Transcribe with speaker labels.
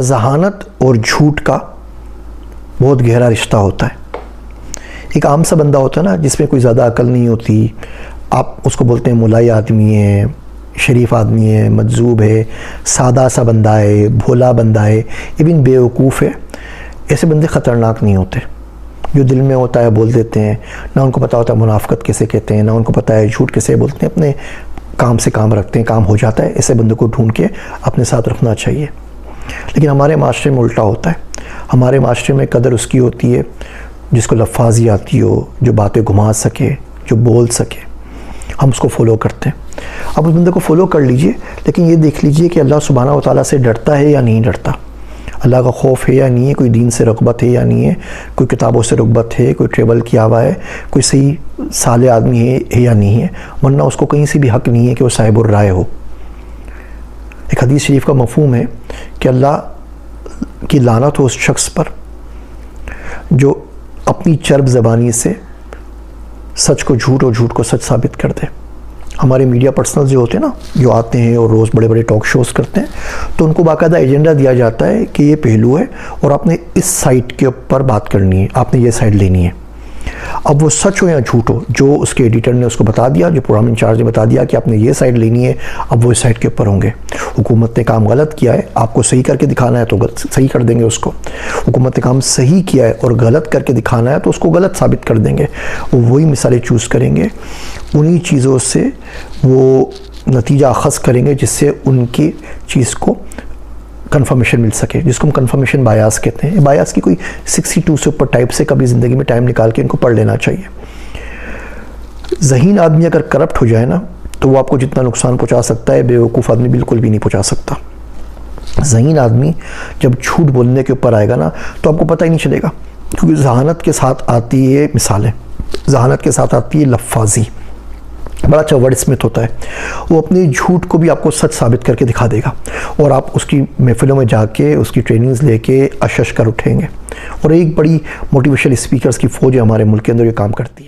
Speaker 1: ذہانت اور جھوٹ کا بہت گہرا رشتہ ہوتا ہے۔ ایک عام سا بندہ ہوتا ہے نا، جس میں کوئی زیادہ عقل نہیں ہوتی، آپ اس کو بولتے ہیں ملائی آدمی ہے، شریف آدمی ہے، مجذوب ہے، سادہ سا بندہ ہے، بھولا بندہ ہے، ایون بیوقوف ہے۔ ایسے بندے خطرناک نہیں ہوتے۔ جو دل میں ہوتا ہے بول دیتے ہیں، نہ ان کو پتہ ہوتا ہے منافقت کیسے کہتے ہیں، نہ ان کو پتہ ہے جھوٹ کیسے بولتے ہیں، اپنے کام سے کام رکھتے ہیں، کام ہو جاتا ہے۔ ایسے بندے کو ڈھونڈ کے اپنے ساتھ رکھنا چاہیے۔ لیکن ہمارے معاشرے میں الٹا ہوتا ہے۔ ہمارے معاشرے میں قدر اس کی ہوتی ہے جس کو لفاظی آتی ہو، جو باتیں گھما سکے، جو بول سکے، ہم اس کو فالو کرتے ہیں۔ اب اس بندے کو فالو کر لیجئے، لیکن یہ دیکھ لیجئے کہ اللہ سبحانہ و تعالیٰ سے ڈرتا ہے یا نہیں ڈرتا، اللہ کا خوف ہے یا نہیں ہے، کوئی دین سے رغبت ہے یا نہیں ہے، کوئی کتابوں سے رغبت ہے، کوئی ٹریول کیا ہوا ہے، کوئی صحیح صالح آدمی ہے یا نہیں ہے، ورنہ اس کو کہیں سے بھی حق نہیں ہے کہ وہ صاحب الرائے ہو۔ ایک حدیث شریف کا مفہوم ہے کہ اللہ کی لعنت ہو اس شخص پر جو اپنی چرب زبانی سے سچ کو جھوٹ اور جھوٹ کو سچ ثابت کر دے۔ ہمارے میڈیا پرسنل جو ہوتے ہیں نا، جو آتے ہیں اور روز بڑے بڑے ٹاک شوز کرتے ہیں، تو ان کو باقاعدہ ایجنڈا دیا جاتا ہے کہ یہ پہلو ہے اور آپ نے اس سائٹ کے اوپر بات کرنی ہے، آپ نے یہ سائٹ لینی ہے۔ اب وہ سچ ہو یا جھوٹ ہو، جو اس کے ایڈیٹر نے اس کو بتا دیا، جو پروگرام انچارج نے بتا دیا کہ آپ نے یہ سائٹ لینی ہے، اب وہ اس سائٹ کے اوپر ہوں گے۔ حکومت نے کام غلط کیا ہے، آپ کو صحیح کر کے دکھانا ہے تو صحیح کر دیں گے اس کو۔ حکومت نے کام صحیح کیا ہے اور غلط کر کے دکھانا ہے تو اس کو غلط ثابت کر دیں گے۔ وہ وہی مثالیں چوز کریں گے، انہی چیزوں سے وہ نتیجہ اخذ کریں گے جس سے ان کی چیز کو کنفرمیشن مل سکے، جس کو ہم کنفرمیشن بایاس کہتے ہیں۔ بایاس کی کوئی 62 سے اوپر ٹائپ سے کبھی زندگی میں ٹائم نکال کے ان کو پڑھ لینا چاہیے۔ ذہین آدمی اگر کرپٹ ہو جائے نا، تو وہ آپ کو جتنا نقصان پہنچا سکتا ہے، بیوقوف آدمی بالکل بھی نہیں پہنچا سکتا۔ ذہین آدمی جب جھوٹ بولنے کے اوپر آئے گا نا، تو آپ کو پتہ ہی نہیں چلے گا، کیونکہ ذہانت کے ساتھ آتی ہے مثالیں، ذہانت کے ساتھ آتی ہے لفاظی، بڑا اچھا ورڈ اسمتھ ہوتا ہے۔ وہ اپنے جھوٹ کو بھی آپ کو سچ ثابت کر کے دکھا دے گا، اور آپ اس کی محفلوں میں جا کے اس کی ٹریننگز لے کے اشش کر اٹھیں گے۔ اور ایک بڑی موٹیویشنل اسپیکرز کی فوج ہے ہمارے ملک کے اندر، یہ کام کرتی ہے۔